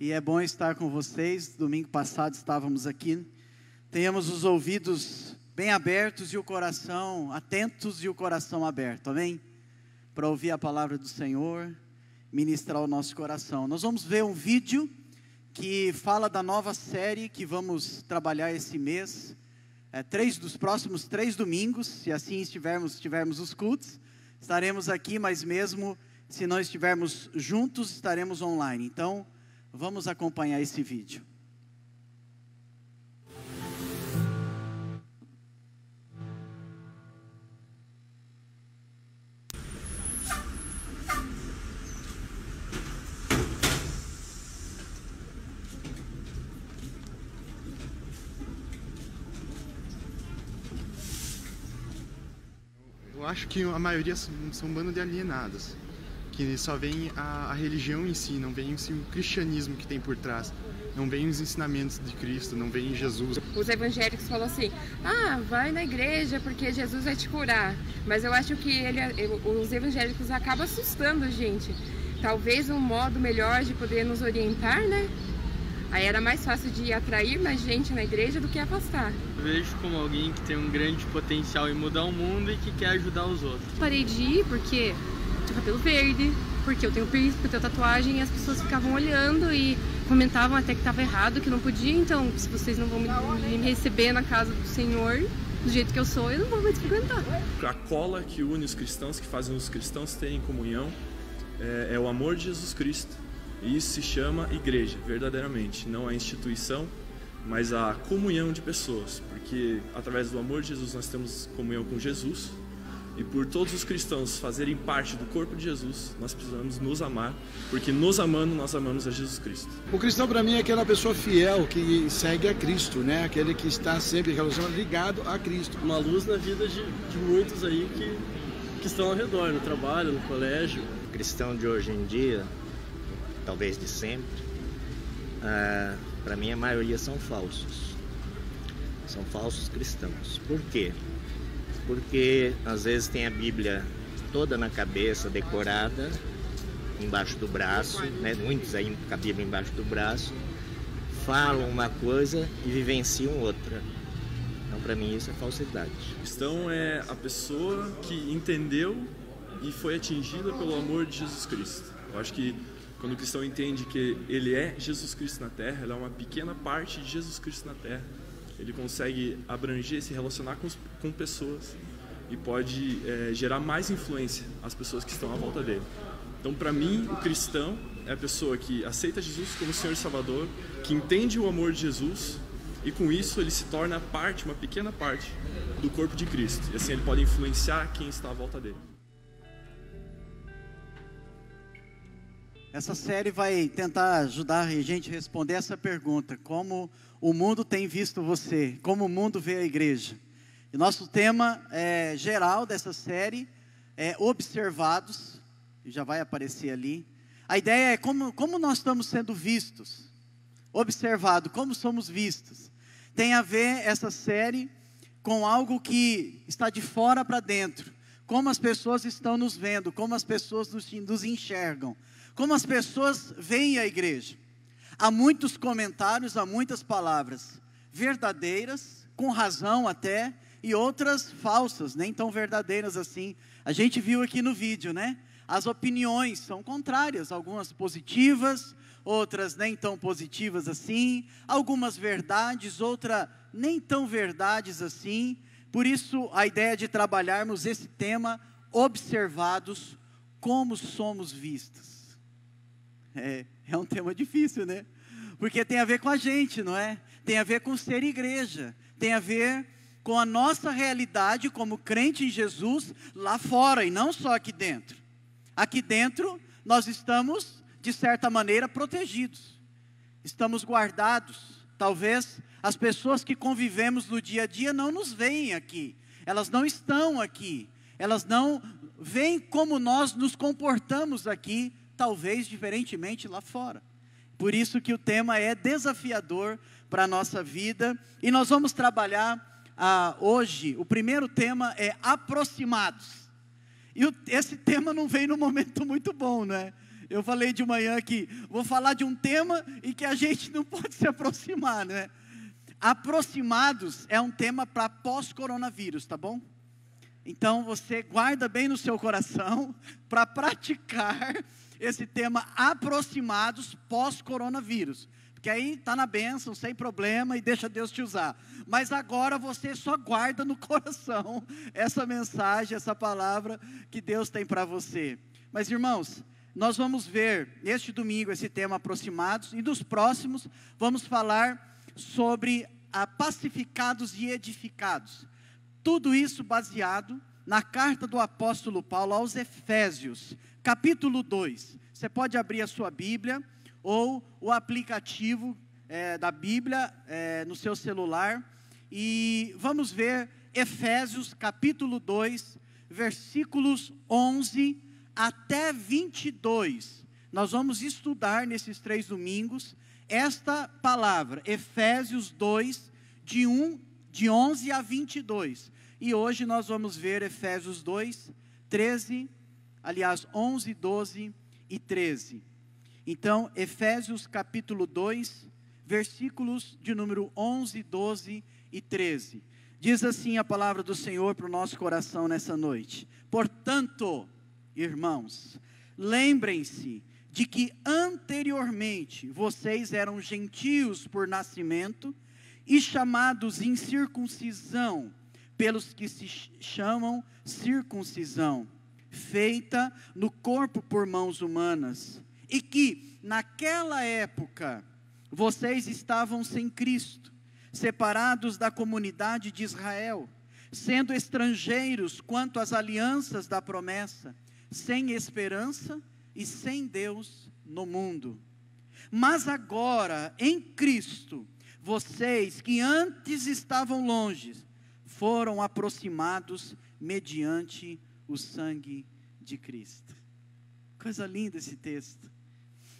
e é bom estar com vocês. Domingo passado estávamos aqui. Tenhamos os ouvidos bem abertos e o coração atentos e o coração aberto, amém? Para ouvir a palavra do Senhor, ministrar o nosso coração. Nós vamos ver um vídeo que fala da nova série que vamos trabalhar esse mês. Dos próximos 3 domingos, se assim tivermos os cultos, estaremos aqui, mas mesmo se não estivermos juntos, estaremos online. Então, vamos acompanhar esse vídeo. Eu acho que a maioria são um bando de alienados, que só veem a religião em si, não veem o cristianismo que tem por trás, não veem os ensinamentos de Cristo, não veem Jesus. Os evangélicos falam assim, vai na igreja porque Jesus vai te curar, mas eu acho que os evangélicos acabam assustando a gente. Talvez um modo melhor de poder nos orientar, né? Aí era mais fácil de atrair mais gente na igreja do que afastar. Eu vejo como alguém que tem um grande potencial em mudar o mundo e que quer ajudar os outros. Parei de ir porque tinha cabelo verde, porque eu tenho piercing, porque eu tenho tatuagem, e as pessoas ficavam olhando e comentavam até que estava errado, que não podia. Então, se vocês não vão me receber na casa do Senhor, do jeito que eu sou, eu não vou mais frequentar. A cola que une os cristãos, que fazem os cristãos terem comunhão, é o amor de Jesus Cristo. E isso se chama igreja, verdadeiramente. Não a instituição, mas a comunhão de pessoas. Porque através do amor de Jesus nós temos comunhão com Jesus. E por todos os cristãos fazerem parte do corpo de Jesus, nós precisamos nos amar. Porque nos amando, nós amamos a Jesus Cristo. O cristão para mim é aquela pessoa fiel que segue a Cristo, né? Aquele que está sempre ligado a Cristo. Uma luz na vida de muitos aí que estão ao redor, no trabalho, no colégio. O cristão de hoje em dia, talvez de sempre, para mim a maioria são falsos. São falsos cristãos. Por quê? Porque às vezes tem a Bíblia toda na cabeça, decorada, embaixo do braço, né? Muitos aí com a Bíblia embaixo do braço, falam uma coisa e vivenciam outra. Então para mim isso é falsidade. O cristão é a pessoa que entendeu e foi atingida pelo amor de Jesus Cristo. Eu acho que quando o cristão entende que ele é Jesus Cristo na Terra, ele é uma pequena parte de Jesus Cristo na Terra, ele consegue abranger, se relacionar com pessoas e pode gerar mais influência às pessoas que estão à volta dele. Então, para mim, o cristão é a pessoa que aceita Jesus como Senhor e Salvador, que entende o amor de Jesus e com isso ele se torna uma pequena parte do corpo de Cristo. E assim ele pode influenciar quem está à volta dele. Essa série vai tentar ajudar a gente a responder essa pergunta: como o mundo tem visto você? Como o mundo vê a igreja? E nosso tema geral dessa série é observados, e já vai aparecer ali. A ideia é como nós estamos sendo vistos, observado, como somos vistos. Tem a ver essa série com algo que está de fora para dentro, como as pessoas estão nos vendo, como as pessoas nos enxergam, como as pessoas veem a igreja. Há muitos comentários, há muitas palavras verdadeiras, com razão até, e outras falsas, nem tão verdadeiras assim. A gente viu aqui no vídeo, né? As opiniões são contrárias, algumas positivas, outras nem tão positivas assim, algumas verdades, outras nem tão verdades assim. Por isso a ideia de trabalharmos esse tema, observados, como somos vistos. É um tema difícil, né? Porque tem a ver com a gente, não é? Tem a ver com ser igreja, tem a ver com a nossa realidade como crente em Jesus lá fora e não só aqui dentro. Aqui dentro nós estamos, de certa maneira, protegidos, estamos guardados. Talvez as pessoas que convivemos no dia a dia não nos veem aqui, elas não estão aqui, elas não veem como nós nos comportamos aqui, talvez diferentemente lá fora. Por isso que o tema é desafiador para a nossa vida. E nós vamos trabalhar hoje, o primeiro tema é aproximados. E esse tema não vem num momento muito bom, né? Eu falei de manhã que vou falar de um tema em que a gente não pode se aproximar, né? Aproximados é um tema para pós-coronavírus, tá bom? Então você guarda bem no seu coração para praticar esse tema aproximados pós-coronavírus. Porque aí está na bênção, sem problema, e deixa Deus te usar. Mas agora você só guarda no coração essa mensagem, essa palavra que Deus tem para você. Mas irmãos, nós vamos ver este domingo esse tema aproximados, e nos próximos vamos falar sobre pacificados e edificados. Tudo isso baseado na carta do apóstolo Paulo aos Efésios, capítulo 2. Você pode abrir a sua Bíblia ou o aplicativo da Bíblia no seu celular, e vamos ver Efésios capítulo 2, versículos 11 até 22. Nós vamos estudar nesses 3 domingos esta palavra, Efésios 2, de 11 a 22. E hoje nós vamos ver Efésios 2, 11, 12 e 13. Então, Efésios capítulo 2, versículos de número 11, 12 e 13. Diz assim a palavra do Senhor para o nosso coração nessa noite. Portanto, irmãos, lembrem-se de que anteriormente vocês eram gentios por nascimento e chamados incircuncisão pelos que se chamam circuncisão, feita no corpo por mãos humanas, e que naquela época vocês estavam sem Cristo, separados da comunidade de Israel, sendo estrangeiros quanto às alianças da promessa, sem esperança e sem Deus no mundo. Mas agora, em Cristo, vocês que antes estavam longe, foram aproximados mediante o sangue de Cristo. Coisa linda esse texto.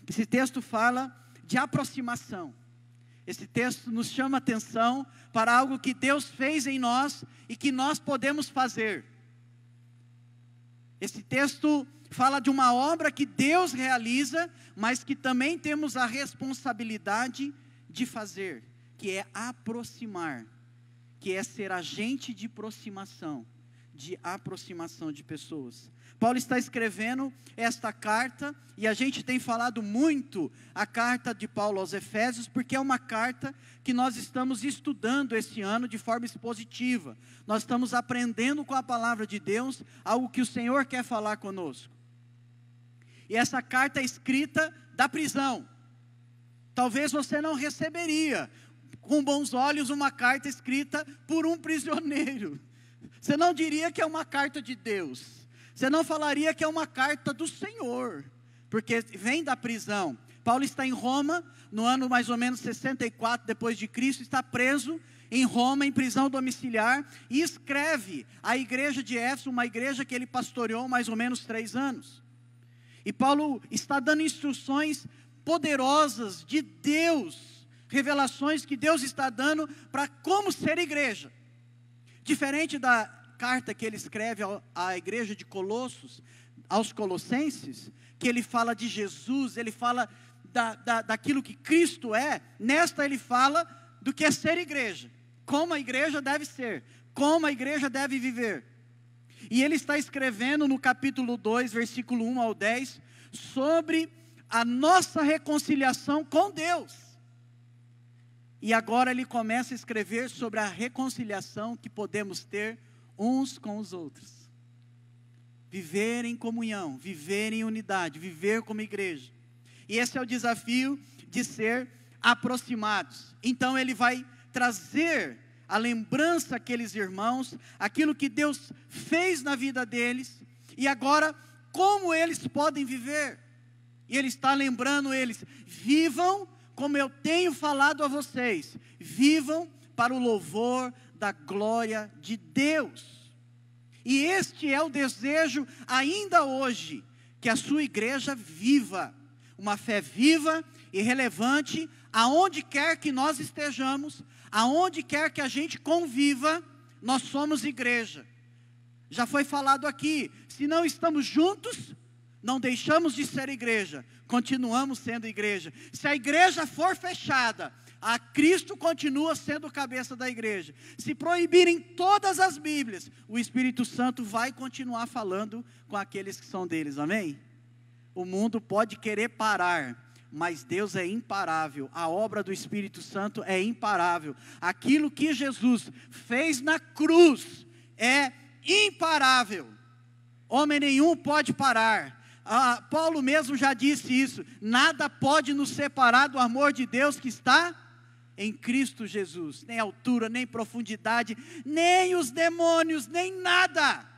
Esse texto fala de aproximação. Esse texto nos chama a atenção para algo que Deus fez em nós e que nós podemos fazer. Esse texto fala de uma obra que Deus realiza, mas que também temos a responsabilidade de fazer, que é aproximar, que é ser agente de aproximação de pessoas. Paulo está escrevendo esta carta, e a gente tem falado muito a carta de Paulo aos Efésios, porque é uma carta que nós estamos estudando esse ano de forma expositiva. Nós estamos aprendendo com a palavra de Deus, algo que o Senhor quer falar conosco. E essa carta é escrita da prisão. Talvez você não receberia com bons olhos uma carta escrita por um prisioneiro. Você não diria que é uma carta de Deus. Você não falaria que é uma carta do Senhor, porque vem da prisão. Paulo está em Roma, no ano mais ou menos 64 depois de Cristo, está preso em Roma, em prisão domiciliar, e escreve à igreja de Éfeso, uma igreja que ele pastoreou mais ou menos 3 anos. E Paulo está dando instruções poderosas de Deus, revelações que Deus está dando para como ser igreja. Diferente da carta que ele escreve à igreja de Colossos, aos Colossenses, que ele fala de Jesus, ele fala daquilo que Cristo é. Nesta ele fala do que é ser igreja, como a igreja deve ser, como a igreja deve viver. E ele está escrevendo no capítulo 2, versículo 1 ao 10, sobre a nossa reconciliação com Deus. E agora ele começa a escrever sobre a reconciliação que podemos ter uns com os outros. Viver em comunhão, viver em unidade, viver como igreja. E esse é o desafio de ser aproximados. Então ele vai trazer a lembrança àqueles irmãos, aquilo que Deus fez na vida deles, e agora como eles podem viver. E ele está lembrando eles: vivam como eu tenho falado a vocês, vivam para o louvor da glória de Deus. E este é o desejo ainda hoje, que a sua igreja viva, uma fé viva e relevante, aonde quer que nós estejamos, aonde quer que a gente conviva, nós somos igreja. Já foi falado aqui, se não estamos juntos, não deixamos de ser igreja, continuamos sendo igreja. Se a igreja for fechada, a Cristo continua sendo o cabeça da igreja. Se proibirem todas as Bíblias, o Espírito Santo vai continuar falando com aqueles que são deles, amém? O mundo pode querer parar, mas Deus é imparável, a obra do Espírito Santo é imparável. Aquilo que Jesus fez na cruz é imparável, homem nenhum pode parar. Paulo mesmo já disse isso, nada pode nos separar do amor de Deus que está em Cristo Jesus, nem altura, nem profundidade, nem os demônios, nem nada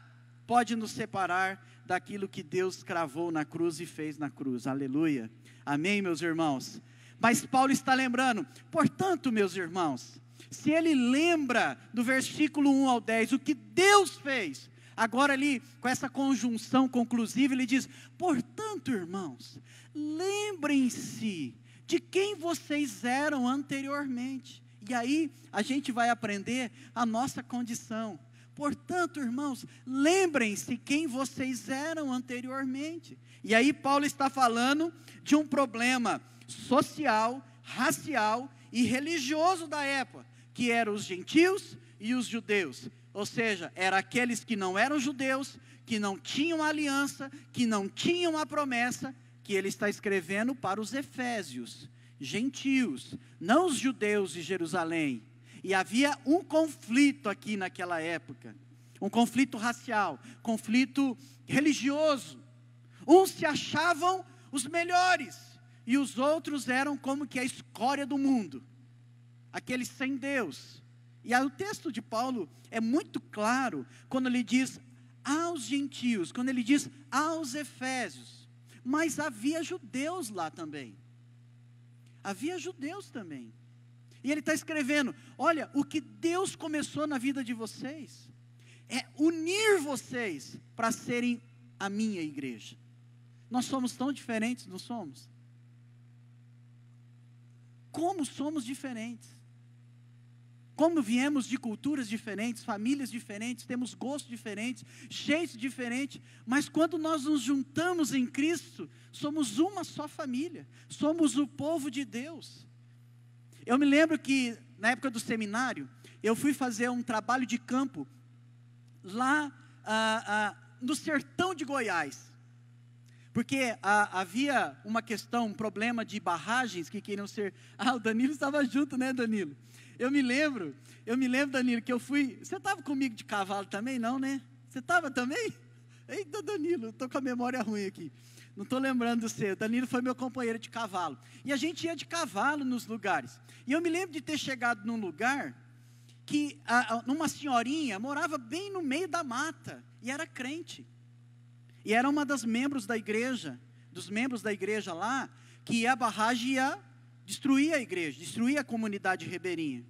pode nos separar daquilo que Deus cravou na cruz e fez na cruz, aleluia, amém meus irmãos? Mas Paulo está lembrando, portanto meus irmãos, se ele lembra do versículo 1 ao 10, o que Deus fez, agora ali, com essa conjunção conclusiva, ele diz, portanto irmãos, lembrem-se de quem vocês eram anteriormente, e aí a gente vai aprender a nossa condição. Portanto irmãos, lembrem-se quem vocês eram anteriormente, e aí Paulo está falando de um problema social, racial e religioso da época, que eram os gentios e os judeus, ou seja, eram aqueles que não eram judeus, que não tinham aliança, que não tinham a promessa, que ele está escrevendo para os efésios, gentios, não os judeus de Jerusalém. E havia um conflito aqui naquela época, um conflito racial, conflito religioso. Uns se achavam os melhores, e os outros eram como que a escória do mundo, aqueles sem Deus. E aí o texto de Paulo é muito claro, quando ele diz aos gentios, quando ele diz aos efésios, mas havia judeus lá também, havia judeus também, e ele está escrevendo, olha, o que Deus começou na vida de vocês, é unir vocês, para serem a minha igreja. Nós somos tão diferentes, não somos? Como somos diferentes, como viemos de culturas diferentes, famílias diferentes, temos gostos diferentes, jeitos diferentes, mas quando nós nos juntamos em Cristo, somos uma só família, somos o povo de Deus. Eu me lembro que na época do seminário, eu fui fazer um trabalho de campo, lá no sertão de Goiás, porque havia uma questão, um problema de barragens que queriam ser, o Danilo estava junto, né Danilo? Eu me lembro, Danilo, que eu fui, você estava comigo de cavalo também, não, né? Você estava também? Eita, Danilo, estou com a memória ruim aqui, não estou lembrando do seu. Danilo foi meu companheiro de cavalo, e a gente ia de cavalo nos lugares, e eu me lembro de ter chegado num lugar, que uma senhorinha morava bem no meio da mata, e era crente, e era uma das membros da igreja, dos membros da igreja lá, que a barragem ia destruir a igreja, destruir a comunidade ribeirinha.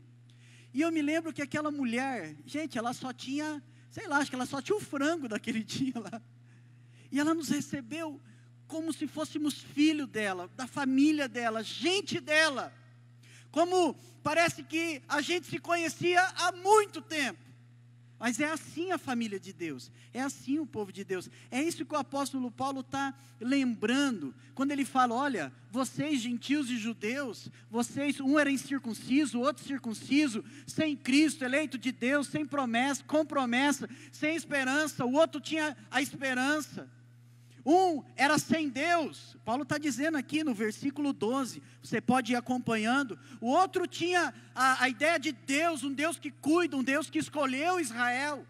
E eu me lembro que aquela mulher, gente, ela só tinha, sei lá, acho que ela só tinha o frango daquele dia lá. E ela nos recebeu como se fôssemos filho dela, da família dela, gente dela. Como parece que a gente se conhecia há muito tempo. Mas é assim a família de Deus, é assim o povo de Deus. É isso que o apóstolo Paulo está lembrando, quando ele fala, olha, vocês gentios e judeus, vocês, um era incircunciso, o outro circunciso, sem Cristo, eleito de Deus, sem promessa, com promessa, sem esperança, o outro tinha a esperança. Um era sem Deus, Paulo está dizendo aqui no versículo 12, você pode ir acompanhando. O outro tinha a ideia de Deus, um Deus que cuida, um Deus que escolheu Israel.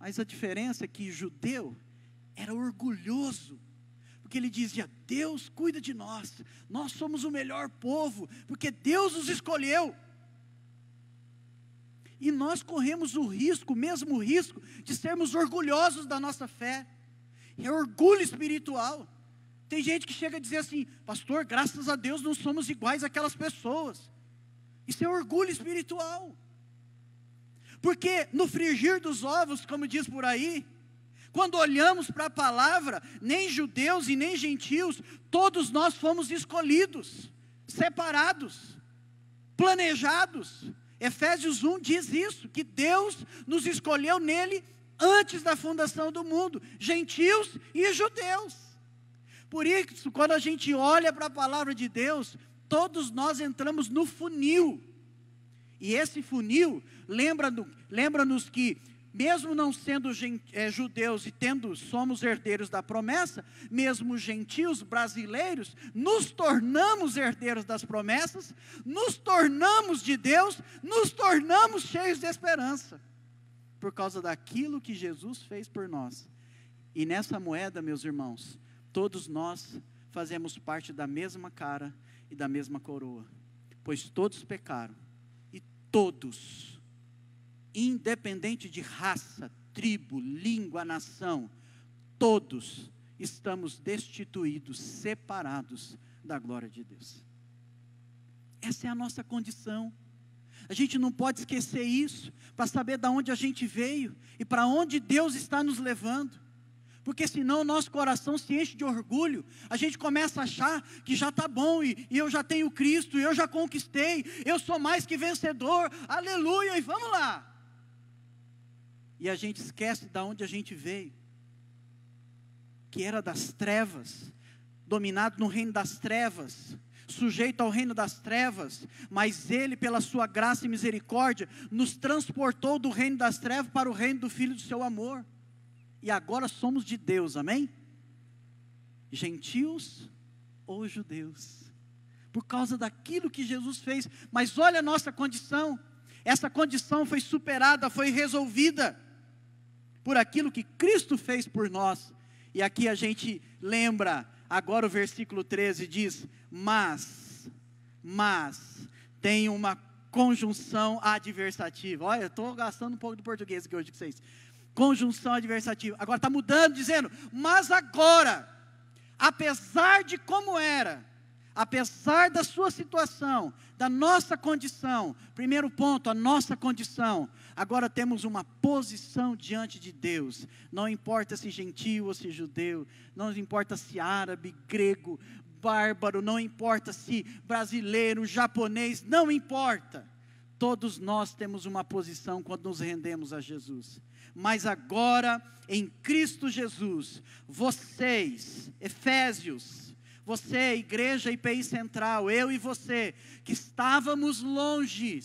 Mas a diferença é que judeu era orgulhoso, porque ele dizia, Deus cuida de nós, nós somos o melhor povo, porque Deus nos escolheu. E nós corremos o risco, mesmo o risco, de sermos orgulhosos da nossa fé. É orgulho espiritual. Tem gente que chega a dizer assim, pastor, graças a Deus não somos iguais àquelas pessoas. Isso é orgulho espiritual. Porque no frigir dos ovos, como diz por aí, quando olhamos para a palavra, nem judeus e nem gentios, todos nós fomos escolhidos, separados, planejados. Efésios 1 diz isso, que Deus nos escolheu nele antes da fundação do mundo, gentios e judeus. Por isso, quando a gente olha para a palavra de Deus, todos nós entramos no funil. E esse funil lembra-nos que, mesmo não sendo judeus e somos herdeiros da promessa, mesmo gentios brasileiros, nos tornamos herdeiros das promessas, nos tornamos de Deus, nos tornamos cheios de esperança, por causa daquilo que Jesus fez por nós. E nessa moeda, meus irmãos, todos nós fazemos parte da mesma cara e da mesma coroa, pois todos pecaram, e todos, independente de raça, tribo, língua, nação, todos estamos destituídos, separados da glória de Deus. Essa é a nossa condição. A gente não pode esquecer isso, para saber de onde a gente veio, e para onde Deus está nos levando, porque senão o nosso coração se enche de orgulho, a gente começa a achar que já está bom, e eu já tenho Cristo, eu já conquistei, eu sou mais que vencedor, aleluia, e vamos lá. E a gente esquece de onde a gente veio, que era das trevas, dominado no reino das trevas, sujeito ao reino das trevas, mas Ele, pela sua graça e misericórdia, nos transportou do reino das trevas para o reino do Filho do seu amor, e agora somos de Deus, amém? Gentios ou judeus, por causa daquilo que Jesus fez. Mas olha a nossa condição, essa condição foi superada, foi resolvida, por aquilo que Cristo fez por nós. E aqui a gente lembra, agora o versículo 13 diz, mas, tem uma conjunção adversativa. Olha, eu estou gastando um pouco do português aqui hoje com vocês. Conjunção adversativa, agora está mudando, dizendo, mas agora, apesar de como era, apesar da sua situação, da nossa condição, primeiro ponto, a nossa condição, agora temos uma posição diante de Deus, não importa se gentio ou se judeu, não importa se árabe, grego, bárbaro, não importa se brasileiro, japonês, não importa, todos nós temos uma posição quando nos rendemos a Jesus. Mas agora, em Cristo Jesus, vocês, Efésios, você, igreja IPI Central, eu e você, que estávamos longe,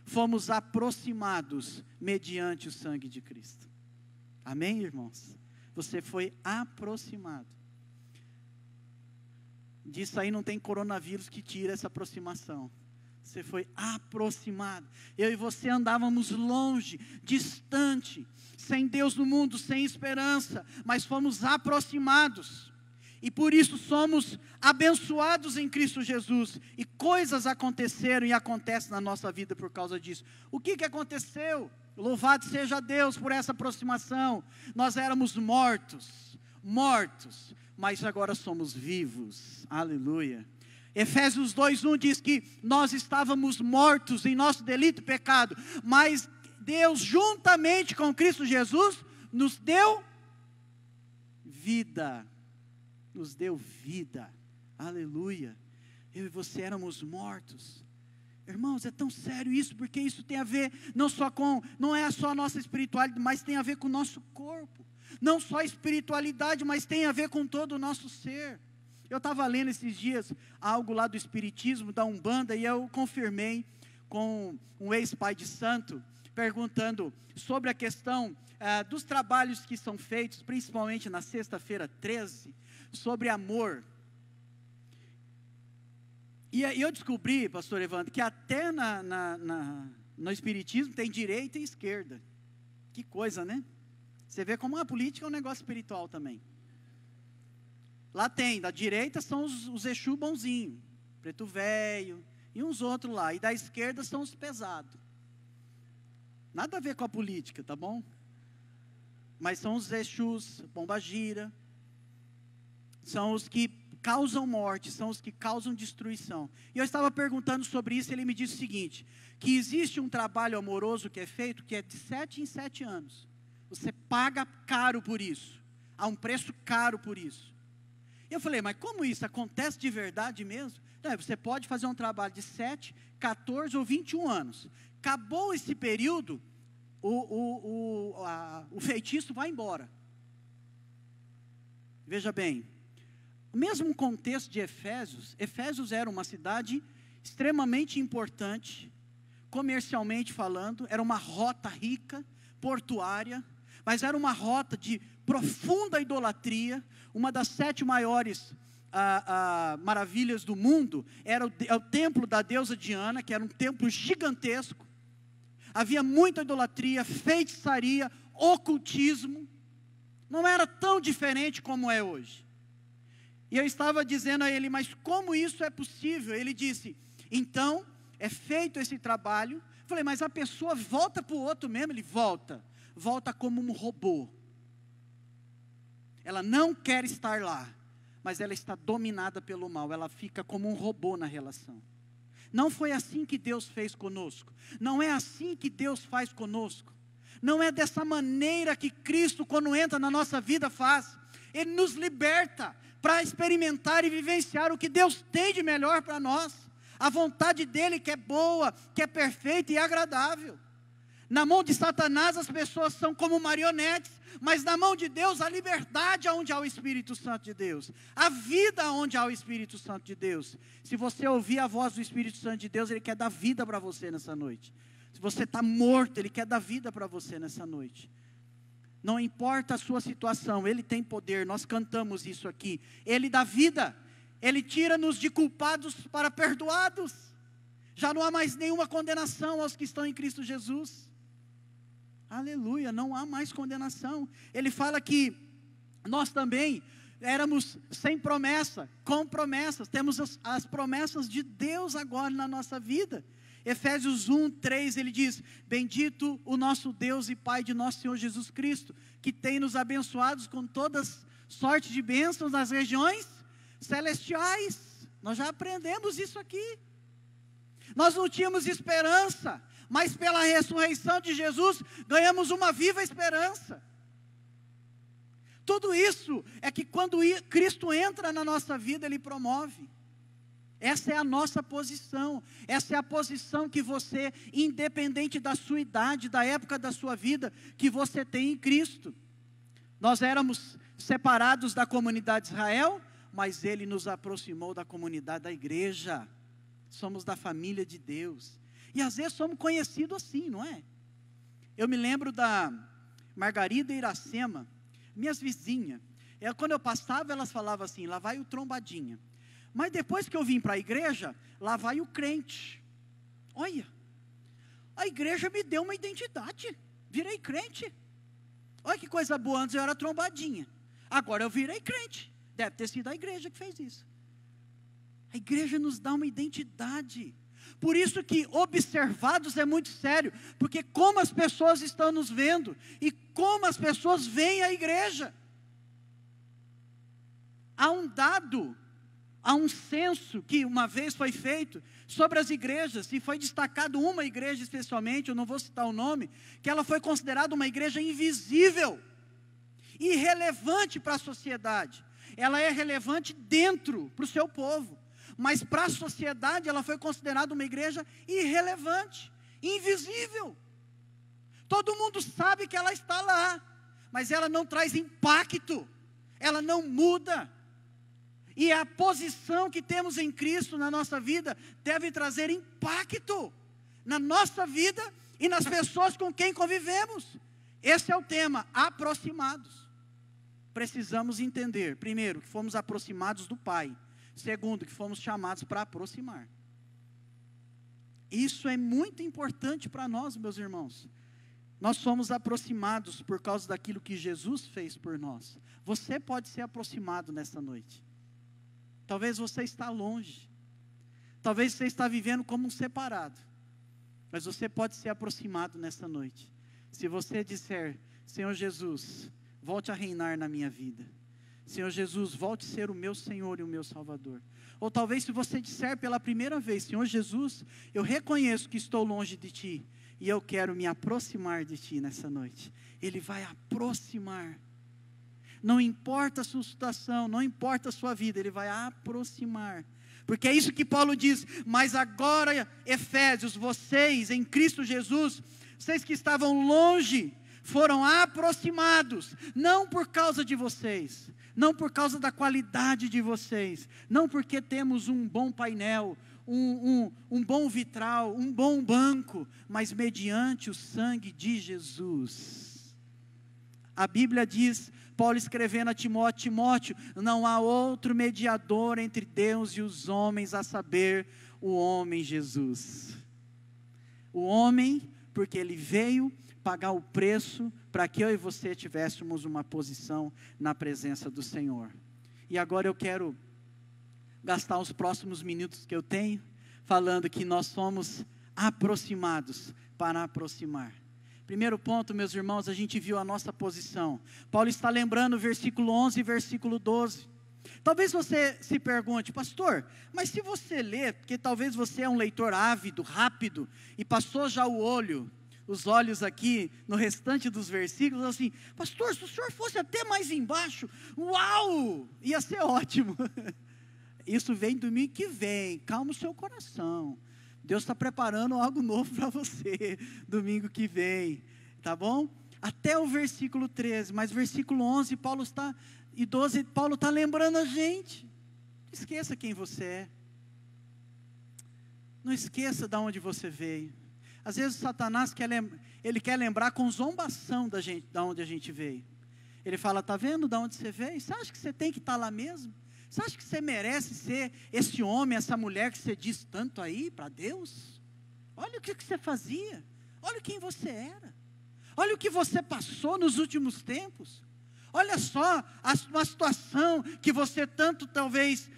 fomos aproximados mediante o sangue de Cristo. Amém, irmãos? Você foi aproximado. Disso aí não tem coronavírus que tira essa aproximação. Você foi aproximado. Eu e você andávamos longe, distante, sem Deus no mundo, sem esperança, mas fomos aproximados. E por isso somos abençoados em Cristo Jesus. E coisas aconteceram e acontecem na nossa vida por causa disso. O que aconteceu? Louvado seja Deus por essa aproximação. Nós éramos mortos, mas agora somos vivos. Aleluia. Efésios 2:1 diz que nós estávamos mortos em nosso delito e pecado, mas Deus, juntamente com Cristo Jesus, nos deu vida. Nos deu vida. Aleluia. Eu e você éramos mortos. Irmãos, é tão sério isso, porque isso tem a ver não é só a nossa espiritualidade, mas tem a ver com o nosso corpo. Não só a espiritualidade, mas tem a ver com todo o nosso ser. Eu estava lendo esses dias algo lá do Espiritismo, da Umbanda, e eu confirmei com um ex-pai de santo, perguntando sobre a questão dos trabalhos que são feitos, principalmente na sexta-feira 13, sobre amor. E eu descobri, pastor Evandro, que até no Espiritismo tem direita e esquerda. Que coisa, né? Você vê como a política é um negócio espiritual também. Lá tem, da direita são os Exu bonzinhos, preto velho, e uns outros lá. E da esquerda são os pesados. Nada a ver com a política, tá bom? Mas são os Exus, pombagira, são os que causam morte, são os que causam destruição. E eu estava perguntando sobre isso, e ele me disse o seguinte, que existe um trabalho amoroso que é feito, que é de 7 em 7 anos. Você paga caro por isso, há um preço caro por isso. Eu falei, mas como isso acontece de verdade mesmo? Não, você pode fazer um trabalho de 7, 14 ou 21 anos. Acabou esse período, o feitiço vai embora. Veja bem, o mesmo contexto de Efésios, Efésios era uma cidade extremamente importante, comercialmente falando, era uma rota rica, portuária, mas era uma rota de profunda idolatria. Uma das 7 maiores maravilhas do mundo era o templo da deusa Diana, que era um templo gigantesco. Havia muita idolatria, feitiçaria, ocultismo. Não era tão diferente como é hoje. E eu estava dizendo a ele, mas como isso é possível? Ele disse, então, é feito esse trabalho. Eu falei, mas a pessoa volta para o outro mesmo? Ele volta como um robô. Ela não quer estar lá, mas ela está dominada pelo mal, ela fica como um robô na relação. Não foi assim que Deus fez conosco, não é assim que Deus faz conosco, não é dessa maneira que Cristo, quando entra na nossa vida, faz. Ele nos liberta para experimentar e vivenciar o que Deus tem de melhor para nós, a vontade dEle que é boa, que é perfeita e agradável. Na mão de Satanás as pessoas são como marionetes, mas na mão de Deus a liberdade onde há o Espírito Santo de Deus, a vida onde há o Espírito Santo de Deus. Se você ouvir a voz do Espírito Santo de Deus, Ele quer dar vida para você nessa noite. Se você está morto, Ele quer dar vida para você nessa noite. Não importa a sua situação, Ele tem poder, nós cantamos isso aqui. Ele dá vida, Ele tira-nos de culpados para perdoados. Já não há mais nenhuma condenação aos que estão em Cristo Jesus. Aleluia, não há mais condenação. Ele fala que nós também éramos sem promessa, com promessas. Temos as promessas de Deus agora na nossa vida. Efésios 1:3, ele diz, bendito o nosso Deus e Pai de nosso Senhor Jesus Cristo, que tem nos abençoados com todas sorte de bênçãos nas regiões celestiais. Nós já aprendemos isso aqui. Nós não tínhamos esperança, mas pela ressurreição de Jesus, ganhamos uma viva esperança. Tudo isso é que quando Cristo entra na nossa vida, Ele promove. Essa é a nossa posição, essa é a posição que você, independente da sua idade, da época da sua vida, que você tem em Cristo. Nós éramos separados da comunidade de Israel, mas Ele nos aproximou da comunidade da igreja. Somos da família de Deus. E às vezes somos conhecidos assim, não é? Eu me lembro da Margarida e Iracema, minhas vizinhas. Quando eu passava, elas falavam assim, lá vai o trombadinha. Mas depois que eu vim para a igreja, lá vai o crente. Olha, a igreja me deu uma identidade, virei crente. Olha que coisa boa, antes eu era trombadinha, agora eu virei crente. Deve ter sido a igreja que fez isso. A igreja nos dá uma identidade. Por isso que observados é muito sério, porque como as pessoas estão nos vendo, e como as pessoas veem a igreja. Há um dado, há um censo que uma vez foi feito sobre as igrejas, e foi destacado uma igreja especialmente, eu não vou citar o nome, que ela foi considerada uma igreja invisível, irrelevante para a sociedade. Ela é relevante dentro, para o seu povo, mas para a sociedade ela foi considerada uma igreja irrelevante, invisível. Todo mundo sabe que ela está lá, mas ela não traz impacto, ela não muda. E a posição que temos em Cristo na nossa vida deve trazer impacto na nossa vida e nas pessoas com quem convivemos. Esse é o tema, aproximados. Precisamos entender, primeiro, que fomos aproximados do Pai. Segundo, que fomos chamados para aproximar. Isso é muito importante para nós, meus irmãos. Nós somos aproximados por causa daquilo que Jesus fez por nós. Você pode ser aproximado nessa noite. Talvez você está longe. Talvez você está vivendo como um separado. Mas você pode ser aproximado nessa noite. Se você disser, Senhor Jesus, volte a reinar na minha vida. Senhor Jesus, volte a ser o meu Senhor e o meu Salvador. Ou talvez se você disser pela primeira vez, Senhor Jesus, eu reconheço que estou longe de Ti, e eu quero me aproximar de Ti nessa noite. Ele vai aproximar. Não importa a sua situação, não importa a sua vida, Ele vai aproximar. Porque é isso que Paulo diz, mas agora, Efésios, vocês em Cristo Jesus, vocês que estavam longe, foram aproximados, não por causa de vocês, não por causa da qualidade de vocês, não porque temos um bom painel, um bom vitral, um bom banco, mas mediante o sangue de Jesus. A Bíblia diz, Paulo escrevendo a Timóteo, não há outro mediador entre Deus e os homens, a saber, o homem Jesus. O homem, porque ele veio pagar o preço para que eu e você tivéssemos uma posição na presença do Senhor. E agora eu quero gastar os próximos minutos que eu tenho, falando que nós somos aproximados para aproximar. Primeiro ponto, meus irmãos, a gente viu a nossa posição. Paulo está lembrando o versículo 11 e versículo 12. Talvez você se pergunte, pastor, mas se você ler, porque talvez você é um leitor ávido, rápido, e passou já os olhos aqui no restante dos versículos, assim, pastor, se o senhor fosse até mais embaixo, uau, ia ser ótimo. Isso vem domingo que vem, calma o seu coração, Deus está preparando algo novo para você, domingo que vem, tá bom? Até o versículo 13, mas versículo 11, e 12, Paulo está lembrando a gente, não esqueça quem você é, não esqueça de onde você veio. Às vezes Satanás quer lembrar com zombação da gente, de onde a gente veio. Ele fala, está vendo de onde você veio? Você acha que você tem que estar lá mesmo? Você acha que você merece ser esse homem, essa mulher que você diz tanto aí para Deus? Olha o que você fazia, olha quem você era, olha o que você passou nos últimos tempos. Olha só uma situação que você tanto talvez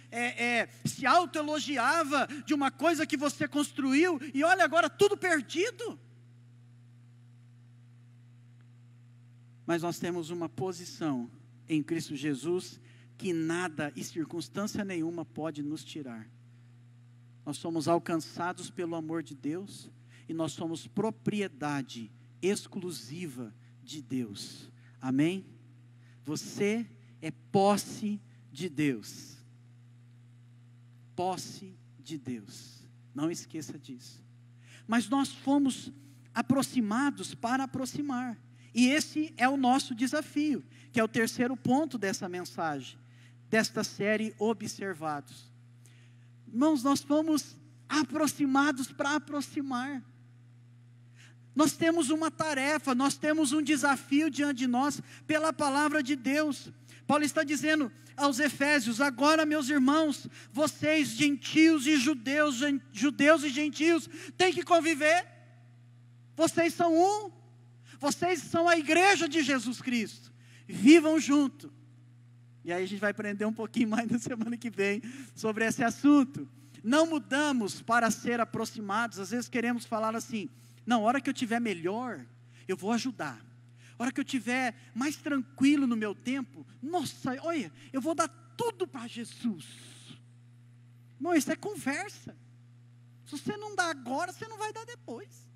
se autoelogiava de uma coisa que você construiu, e olha agora tudo perdido. Mas nós temos uma posição em Cristo Jesus que nada e circunstância nenhuma pode nos tirar. Nós somos alcançados pelo amor de Deus e nós somos propriedade exclusiva de Deus. Amém? Você é posse de Deus. Posse de Deus. Não esqueça disso. Mas nós fomos aproximados para aproximar. E esse é o nosso desafio, que é o terceiro ponto dessa mensagem, desta série Observados. Irmãos, nós fomos aproximados para aproximar. Nós temos uma tarefa, nós temos um desafio diante de nós, pela palavra de Deus. Paulo está dizendo aos Efésios, agora meus irmãos, vocês gentios e judeus e gentios, têm que conviver. Vocês são um, vocês são a igreja de Jesus Cristo, vivam junto. E aí a gente vai aprender um pouquinho mais na semana que vem, sobre esse assunto. Não mudamos para ser aproximados, às vezes queremos falar assim, não, a hora que eu estiver melhor, eu vou ajudar. A hora que eu estiver mais tranquilo no meu tempo, nossa, olha, eu vou dar tudo para Jesus. Não, isso é conversa. Se você não dá agora, você não vai dar depois.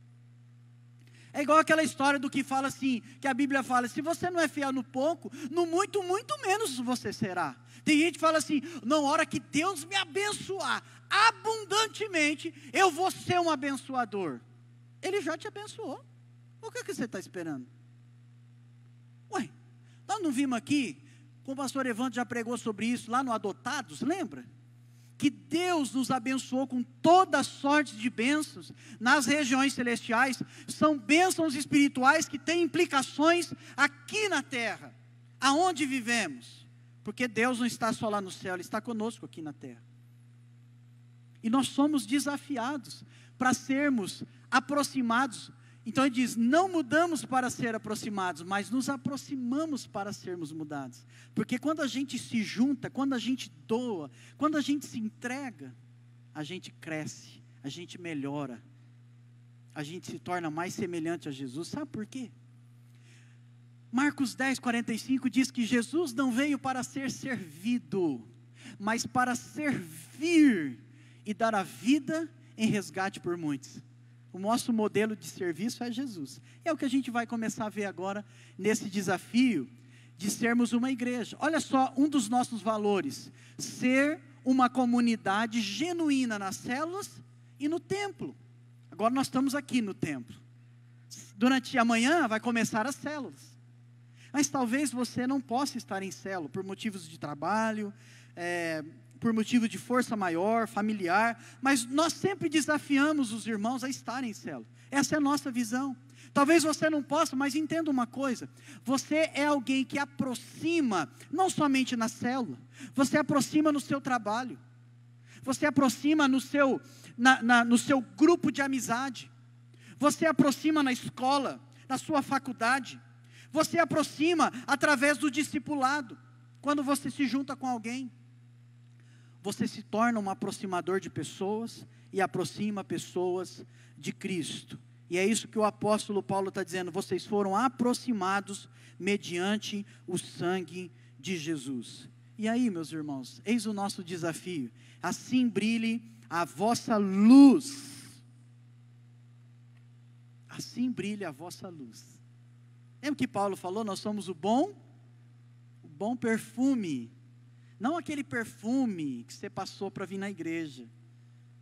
É igual aquela história do que fala assim, que a Bíblia fala, se você não é fiel no pouco, no muito, muito menos você será. Tem gente que fala assim, não, a hora que Deus me abençoar abundantemente, eu vou ser um abençoador. Ele já te abençoou. O que você está esperando? Ué, nós não vimos aqui, como o pastor Evandro já pregou sobre isso, lá no Adotados, lembra? Que Deus nos abençoou com toda sorte de bênçãos nas regiões celestiais, são bênçãos espirituais que têm implicações aqui na terra, aonde vivemos, porque Deus não está só lá no céu, Ele está conosco aqui na terra. E nós somos desafiados para sermos aproximados. Então ele diz, não mudamos para ser aproximados, mas nos aproximamos para sermos mudados. Porque quando a gente se junta, quando a gente doa, quando a gente se entrega, a gente cresce, a gente melhora, a gente se torna mais semelhante a Jesus. Sabe por quê? Marcos 10:45 diz que Jesus não veio para ser servido, mas para servir e dar a vida em resgate por muitos. O nosso modelo de serviço é Jesus. É o que a gente vai começar a ver agora nesse desafio de sermos uma igreja. Olha só, um dos nossos valores, ser uma comunidade genuína nas células e no templo. Agora nós estamos aqui no templo. Durante a manhã vai começar as células. Mas talvez você não possa estar em célula por motivos de trabalho, por motivo de força maior, familiar. Mas nós sempre desafiamos os irmãos a estarem em célula. Essa é a nossa visão. Talvez você não possa, mas entenda uma coisa. Você é alguém que aproxima, não somente na célula. Você aproxima no seu trabalho. Você aproxima no seu grupo de amizade. Você aproxima na escola, na sua faculdade. Você aproxima através do discipulado. Quando você se junta com alguém, você se torna um aproximador de pessoas e aproxima pessoas de Cristo. E é isso que o apóstolo Paulo está dizendo: vocês foram aproximados mediante o sangue de Jesus. E aí, meus irmãos, eis o nosso desafio: assim brilhe a vossa luz. Assim brilha a vossa luz. Lembra que Paulo falou? Nós somos o bom perfume. Não aquele perfume que você passou para vir na igreja,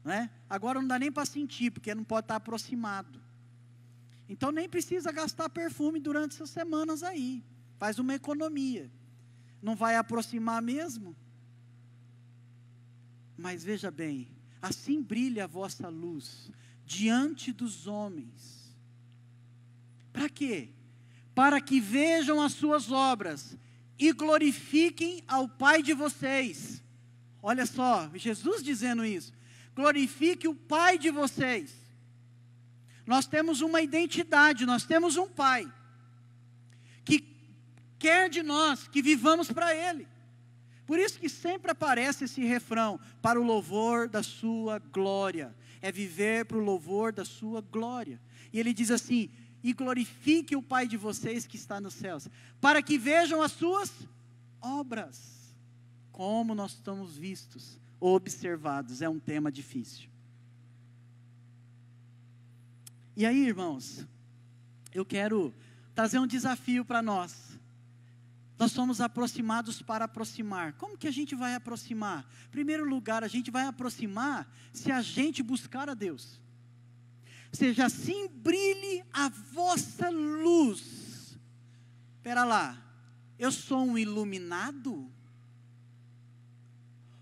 não é? Agora não dá nem para sentir, porque não pode estar aproximado. Então nem precisa gastar perfume durante essas semanas aí. Faz uma economia. Não vai aproximar mesmo? Mas veja bem, assim brilha a vossa luz diante dos homens. Para quê? Para que vejam as suas obras e glorifiquem ao Pai de vocês. Olha só, Jesus dizendo isso. Glorifique o Pai de vocês. Nós temos uma identidade, nós temos um Pai que quer de nós que vivamos para Ele. Por isso que sempre aparece esse refrão: para o louvor da sua glória. É viver para o louvor da sua glória. E ele diz assim: e glorifique o Pai de vocês que está nos céus, para que vejam as suas obras. Como nós estamos vistos, observados. É um tema difícil. E aí, irmãos, eu quero trazer um desafio para nós. Nós somos aproximados para aproximar. Como que a gente vai aproximar? Em primeiro lugar, a gente vai aproximar se a gente buscar a Deus. Seja assim brilhe a vossa luz. Espera lá, eu sou um iluminado?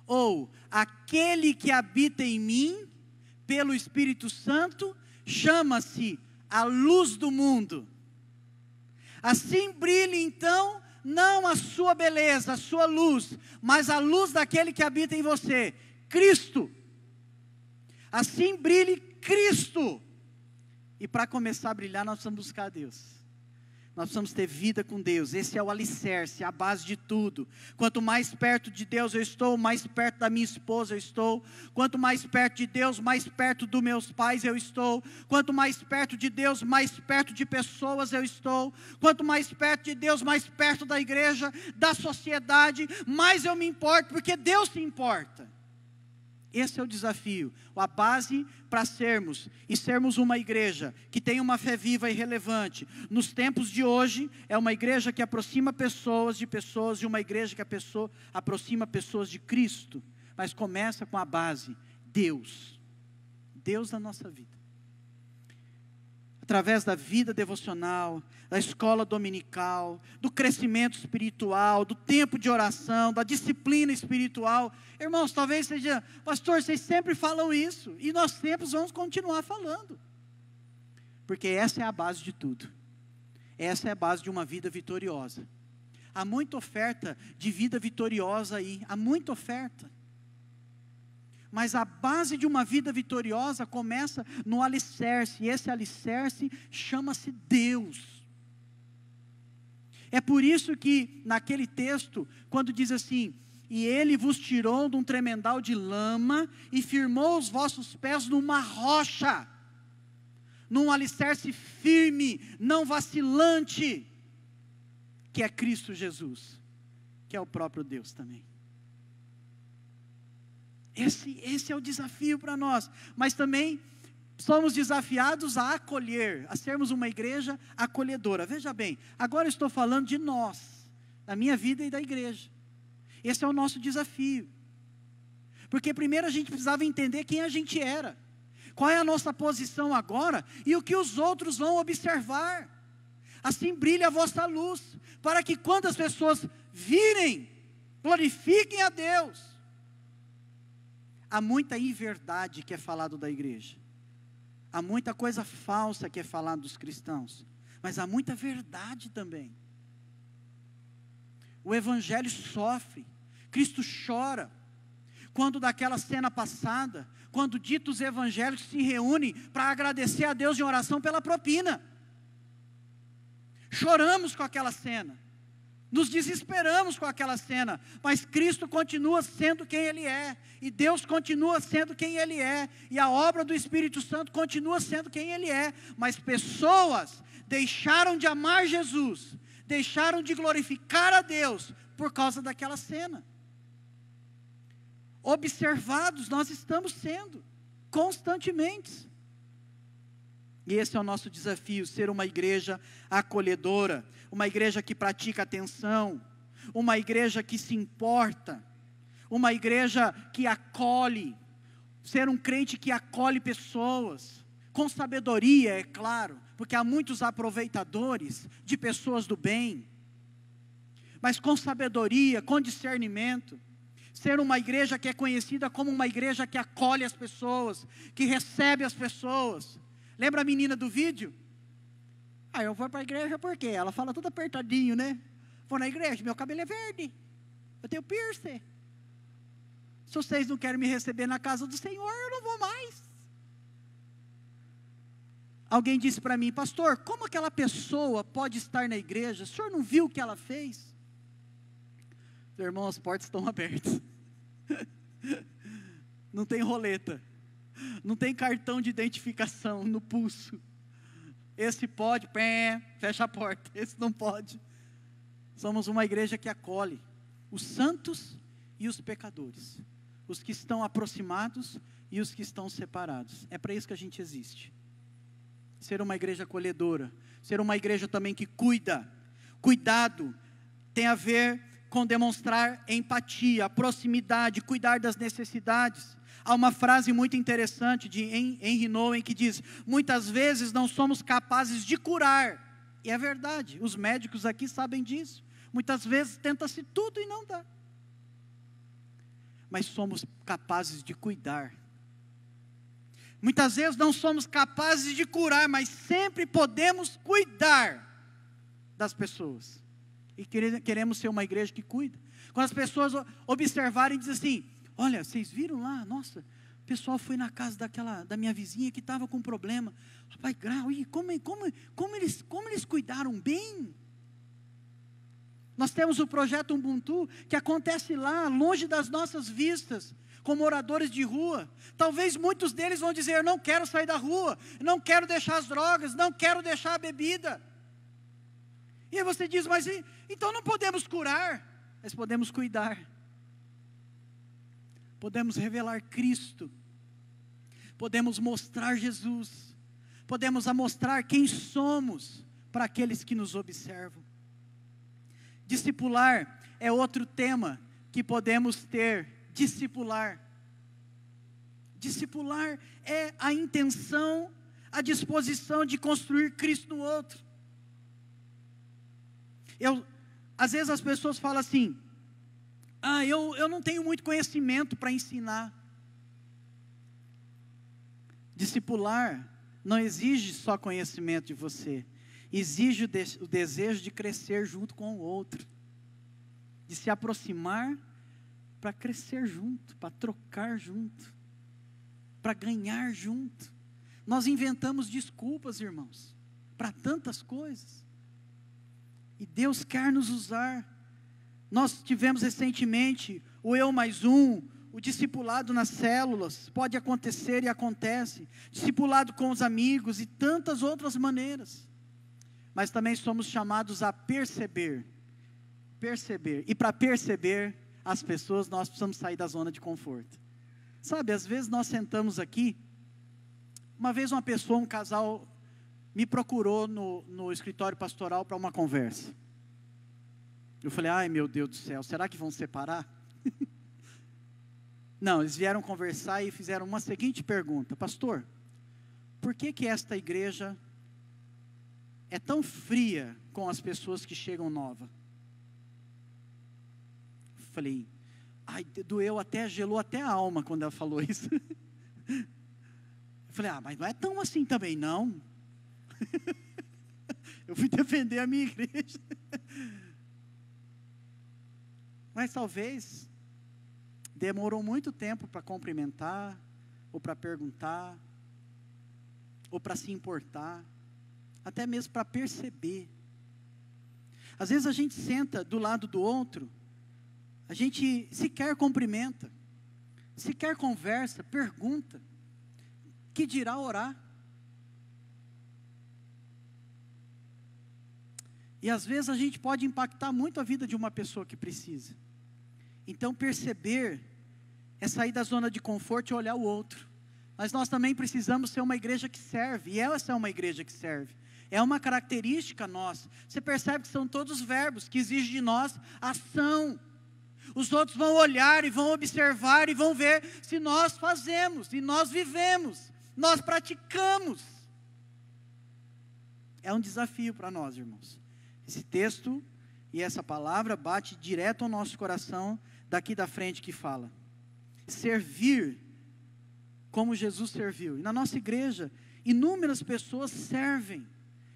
Ou aquele que habita em mim, pelo Espírito Santo, chama-se a luz do mundo. Assim brilhe então, não a sua beleza, a sua luz, mas a luz daquele que habita em você, Cristo. Assim brilhe Cristo. E para começar a brilhar, nós precisamos buscar a Deus. Nós precisamos ter vida com Deus. Esse é o alicerce, a base de tudo. Quanto mais perto de Deus eu estou, mais perto da minha esposa eu estou. Quanto mais perto de Deus, mais perto dos meus pais eu estou. Quanto mais perto de Deus, mais perto de pessoas eu estou. Quanto mais perto de Deus, mais perto da igreja, da sociedade, mais eu me importo, porque Deus se importa. Esse é o desafio, a base para sermos uma igreja que tem uma fé viva e relevante. Nos tempos de hoje, é uma igreja que aproxima pessoas de pessoas, e uma igreja que aproxima pessoas de Cristo. Mas começa com a base, Deus. Deus na nossa vida. Através da vida devocional, da escola dominical, do crescimento espiritual, do tempo de oração, da disciplina espiritual. Irmãos, talvez seja: pastor, vocês sempre falam isso, e nós sempre vamos continuar falando. Porque essa é a base de tudo. Essa é a base de uma vida vitoriosa. Há muita oferta de vida vitoriosa aí, há muita oferta. Mas a base de uma vida vitoriosa começa no alicerce, e esse alicerce chama-se Deus. É por isso que naquele texto, quando diz assim: e ele vos tirou de um tremendal de lama, e firmou os vossos pés numa rocha, num alicerce firme, não vacilante, que é Cristo Jesus, que é o próprio Deus também. Esse é o desafio para nós, mas também somos desafiados a acolher, a sermos uma igreja acolhedora. Veja bem, agora eu estou falando de nós, da minha vida e da igreja. Esse é o nosso desafio, porque primeiro a gente precisava entender quem a gente era. Qual é a nossa posição agora e o que os outros vão observar? Assim brilha a vossa luz, para que quando as pessoas virem, glorifiquem a Deus. Há muita inverdade que é falado da igreja. Há muita coisa falsa que é falado dos cristãos. Mas há muita verdade também. O evangelho sofre. Cristo chora. Quando daquela cena passada, quando ditos evangélicos se reúnem para agradecer a Deus em oração pela propina. Choramos com aquela cena. Nos desesperamos com aquela cena, mas Cristo continua sendo quem Ele é, e Deus continua sendo quem Ele é, e a obra do Espírito Santo continua sendo quem Ele é, mas pessoas deixaram de amar Jesus, deixaram de glorificar a Deus, por causa daquela cena. Observados nós estamos sendo, constantemente. E esse é o nosso desafio, ser uma igreja acolhedora, uma igreja que pratica atenção, uma igreja que se importa, uma igreja que acolhe, ser um crente que acolhe pessoas, com sabedoria, é claro, porque há muitos aproveitadores de pessoas do bem, mas com sabedoria, com discernimento, ser uma igreja que é conhecida como uma igreja que acolhe as pessoas, que recebe as pessoas. Lembra a menina do vídeo? Eu vou para a igreja porque ela fala tudo apertadinho, né? Vou na igreja, meu cabelo é verde, eu tenho piercing. Se vocês não querem me receber na casa do Senhor, eu não vou mais. Alguém disse para mim: pastor, como aquela pessoa pode estar na igreja? O senhor não viu o que ela fez? Meu irmão, as portas estão abertas. Não tem roleta. Não tem cartão de identificação no pulso. Esse pode, fecha a porta. Esse não pode. Somos uma igreja que acolhe os santos e os pecadores, os que estão aproximados e os que estão separados. É para isso que a gente existe. Ser uma igreja acolhedora, ser uma igreja também que cuida. Cuidado tem a ver com demonstrar empatia, proximidade, cuidar das necessidades. Há uma frase muito interessante de Henry Nouwen que diz: muitas vezes não somos capazes de curar, e é verdade, os médicos aqui sabem disso, muitas vezes tenta-se tudo e não dá, mas somos capazes de cuidar. Muitas vezes não somos capazes de curar, mas sempre podemos cuidar das pessoas, e queremos ser uma igreja que cuida. Quando as pessoas observarem e dizem assim: olha, vocês viram lá, nossa, o pessoal foi na casa da minha vizinha que estava com problema. Rapaz, como eles cuidaram bem. Nós temos o projeto Ubuntu, que acontece lá, longe das nossas vistas, com moradores de rua. Talvez muitos deles vão dizer: eu não quero sair da rua, não quero deixar as drogas, não quero deixar a bebida. E aí você diz: mas então não podemos curar, mas podemos cuidar. Podemos revelar Cristo, podemos mostrar Jesus, podemos mostrar quem somos para aqueles que nos observam. Discipular é outro tema que podemos ter. Discipular é a intenção, a disposição de construir Cristo no outro. Às vezes as pessoas falam assim: eu não tenho muito conhecimento para ensinar. Discipular não exige só conhecimento de você, exige o desejo de crescer junto com o outro, de se aproximar para crescer junto, para trocar junto, para ganhar junto. Nós inventamos desculpas, irmãos, para tantas coisas, e Deus quer nos usar. Nós tivemos recentemente o Eu Mais Um, o discipulado nas células, pode acontecer e acontece, discipulado com os amigos e tantas outras maneiras, mas também somos chamados a perceber, e para perceber as pessoas nós precisamos sair da zona de conforto. Sabe, às vezes nós sentamos aqui, uma vez uma pessoa, um casal, me procurou no escritório pastoral para uma conversa. Eu falei: ai meu Deus do céu, será que vão separar? Não, eles vieram conversar e fizeram uma seguinte pergunta: pastor, por que esta igreja é tão fria com as pessoas que chegam nova? Falei, ai, doeu até, gelou até a alma quando ela falou isso. Falei, mas não é tão assim também, não. Eu fui defender a minha igreja. Mas talvez demorou muito tempo para cumprimentar, ou para perguntar, ou para se importar, até mesmo para perceber. Às vezes a gente senta do lado do outro, a gente sequer cumprimenta, sequer conversa, pergunta, que dirá orar. E às vezes a gente pode impactar muito a vida de uma pessoa que precisa. Então perceber é sair da zona de conforto e olhar o outro. Mas nós também precisamos ser uma igreja que serve, e essa é uma igreja que serve. É uma característica nossa. Você percebe que são todos verbos que exigem de nós ação. Os outros vão olhar e vão observar e vão ver se nós fazemos, e nós vivemos, nós praticamos. É um desafio para nós, irmãos. Esse texto e essa palavra bate direto ao nosso coração, daqui da frente que fala. Servir como Jesus serviu. E na nossa igreja, inúmeras pessoas servem,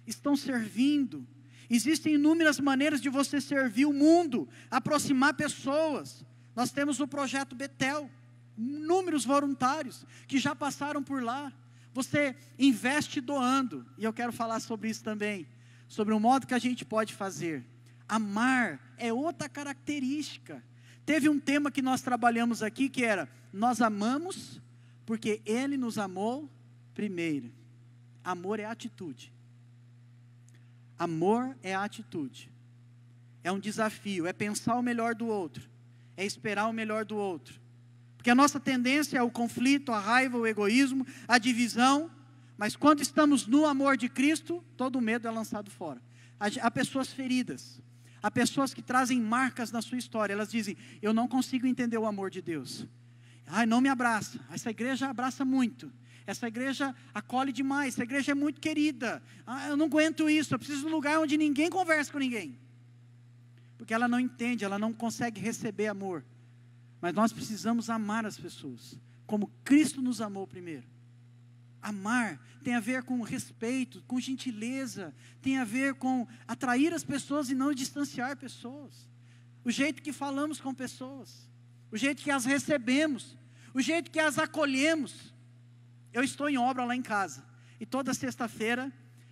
estão servindo. Existem inúmeras maneiras de você servir o mundo, aproximar pessoas. Nós temos o projeto Betel, inúmeros voluntários que já passaram por lá. Você investe doando, e eu quero falar sobre isso também, sobre o modo que a gente pode fazer. Amar é outra característica. Teve um tema que nós trabalhamos aqui, que era, nós amamos porque Ele nos amou primeiro. Amor é atitude. Amor é atitude. É um desafio, é pensar o melhor do outro, é esperar o melhor do outro. Porque a nossa tendência é o conflito, a raiva, o egoísmo, a divisão. Mas quando estamos no amor de Cristo, todo o medo é lançado fora. Há pessoas feridas, há pessoas que trazem marcas na sua história. Elas dizem, eu não consigo entender o amor de Deus. Ai, não me abraça. Essa igreja abraça muito. Essa igreja acolhe demais. Essa igreja é muito querida. Eu não aguento isso. Eu preciso de um lugar onde ninguém conversa com ninguém. Porque ela não entende, ela não consegue receber amor. Mas nós precisamos amar as pessoas, como Cristo nos amou primeiro. Amar tem a ver com respeito, com gentileza, tem a ver com atrair as pessoas e não distanciar pessoas. O jeito que falamos com pessoas, o jeito que as recebemos, o jeito que as acolhemos. Eu estou em obra lá em casa, e toda sexta-feira,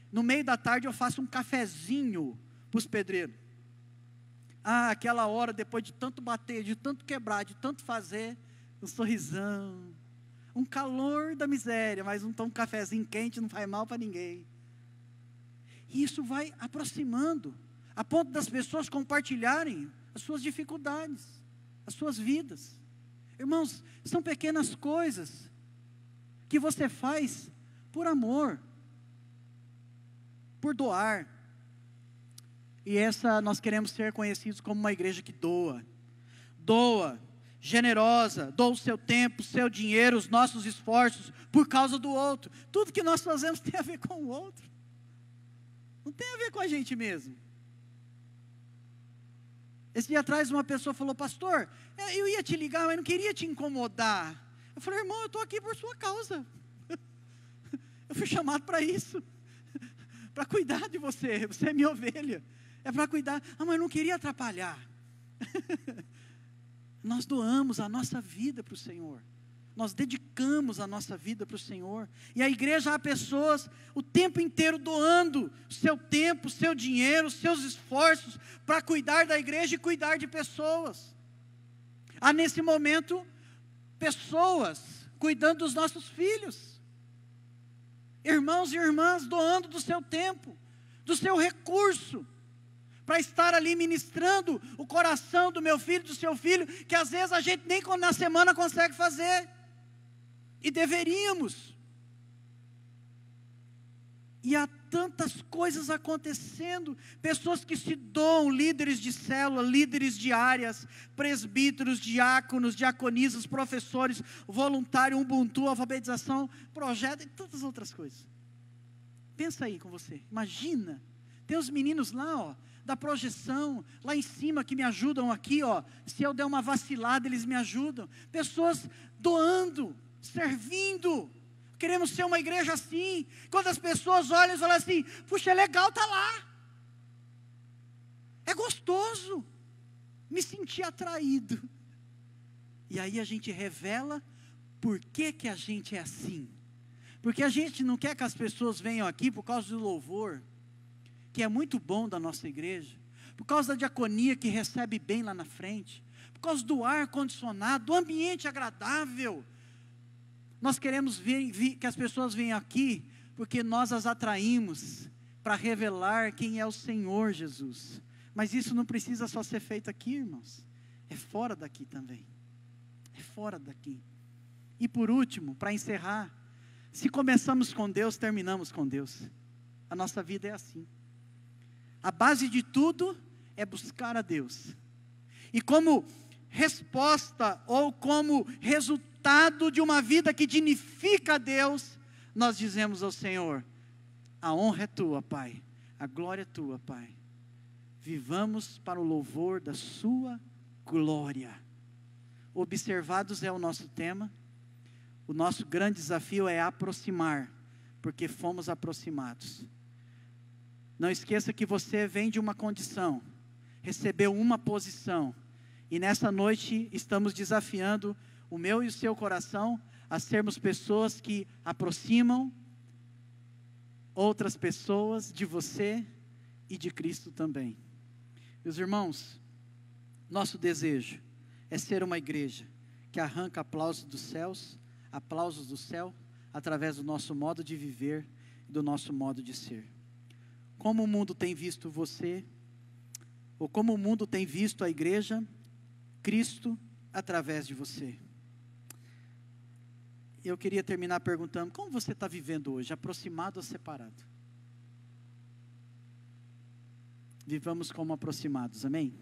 no meio da tarde, eu faço um cafezinho para os pedreiros. Aquela hora, depois de tanto bater, de tanto quebrar, de tanto fazer, um sorrisão, um calor da miséria, mas um cafezinho quente não faz mal para ninguém. E isso vai aproximando, a ponto das pessoas compartilharem as suas dificuldades, as suas vidas. Irmãos, são pequenas coisas que você faz por amor, por doar. E nós queremos ser conhecidos como uma igreja que doa. Doa, generosa, doa o seu tempo, o seu dinheiro, os nossos esforços, por causa do outro. Tudo que nós fazemos tem a ver com o outro. Não tem a ver com a gente mesmo. Esse dia atrás uma pessoa falou, pastor, eu ia te ligar, mas não queria te incomodar. Eu falei, irmão, eu estou aqui por sua causa. Eu fui chamado para isso. Para cuidar de você. Você é minha ovelha. É para cuidar. Mas não queria atrapalhar. Nós doamos a nossa vida para o Senhor. Nós dedicamos a nossa vida para o Senhor. E a igreja, há pessoas o tempo inteiro doando seu tempo, seu dinheiro, seus esforços para cuidar da igreja e cuidar de pessoas. Há nesse momento pessoas cuidando dos nossos filhos. Irmãos e irmãs doando do seu tempo, do seu recurso, para estar ali ministrando o coração do meu filho, do seu filho, que às vezes a gente nem na semana consegue fazer, e deveríamos. E há tantas coisas acontecendo, pessoas que se doam, líderes de célula, líderes de áreas, presbíteros, diáconos, diaconisas, professores, voluntário, Ubuntu, alfabetização, projeto e tantas outras coisas. Pensa aí com você, imagina, tem os meninos lá, ó, da projeção, lá em cima que me ajudam aqui, ó, se eu der uma vacilada eles me ajudam, pessoas doando, servindo. Queremos ser uma igreja assim. Quando as pessoas olham e falam assim, puxa, é legal estar lá, é gostoso, me senti atraído. E aí a gente revela por que que a gente é assim. Porque a gente não quer que as pessoas venham aqui por causa do louvor, que é muito bom da nossa igreja, por causa da diaconia que recebe bem lá na frente, por causa do ar condicionado, do ambiente agradável. Nós queremos que as pessoas venham aqui, porque nós as atraímos para revelar quem é o Senhor Jesus. Mas isso não precisa só ser feito aqui, irmãos, é fora daqui também, é fora daqui. E por último, para encerrar, se começamos com Deus, terminamos com Deus. A nossa vida é assim. A base de tudo é buscar a Deus. E como resposta ou como resultado de uma vida que dignifica a Deus, nós dizemos ao Senhor, a honra é tua, Pai, a glória é tua, Pai. Vivamos para o louvor da sua glória. Observados é o nosso tema. O nosso grande desafio é aproximar, porque fomos aproximados. Não esqueça que você vem de uma condição, recebeu uma posição, e nessa noite estamos desafiando o meu e o seu coração a sermos pessoas que aproximam outras pessoas de você e de Cristo também. Meus irmãos, nosso desejo é ser uma igreja que arranca aplausos dos céu, através do nosso modo de viver e do nosso modo de ser. Como o mundo tem visto você, ou como o mundo tem visto a igreja, Cristo através de você. Eu queria terminar perguntando, como você está vivendo hoje, aproximado ou separado? Vivamos como aproximados, amém?